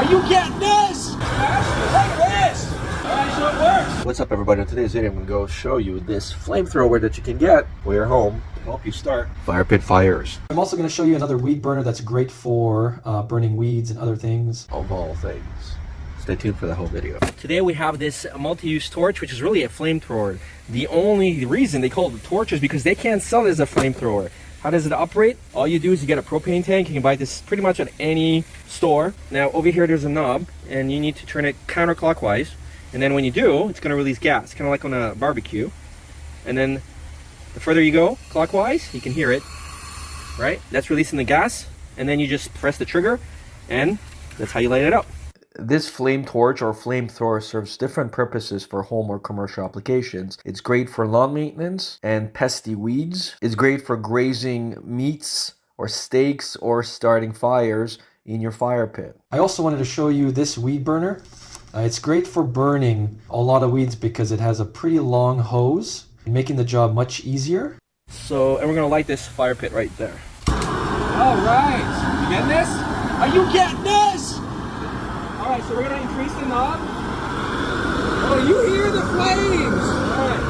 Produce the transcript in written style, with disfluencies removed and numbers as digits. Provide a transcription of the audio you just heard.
Are you getting this? Look at this! Alright, so it works. What's up, everybody? In today's video, I'm going to go show you this flamethrower that you can get for your home to help you start fire pit fires. I'm also going to show you another weed burner that's great for burning weeds and other things. Of all things. Stay tuned for the whole video. Today we have this multi-use torch, which is really a flamethrower. The only reason they call it a torch is because they can't sell it as a flamethrower. How does it operate? All you do is you get a propane tank. You can buy this pretty much at any store. Now over here there's a knob and you need to turn it counterclockwise. And then when you do, it's going to release gas, kind of like on a barbecue. And then the further you go clockwise, you can hear it, right? That's releasing the gas. And then you just press the trigger and that's how you light it up. This flame torch or flamethrower serves different purposes for home or commercial applications. It's great for lawn maintenance and pesky weeds. It's great for grazing meats or steaks or starting fires in your fire pit. I also wanted to show you this weed burner. It's great for burning a lot of weeds because it has a pretty long hose, making the job much easier. So, and we're gonna light this fire pit right there. All right, you getting this? Are you getting this? Alright, so we're going to increase the knob. Oh, you hear the flames! Alright.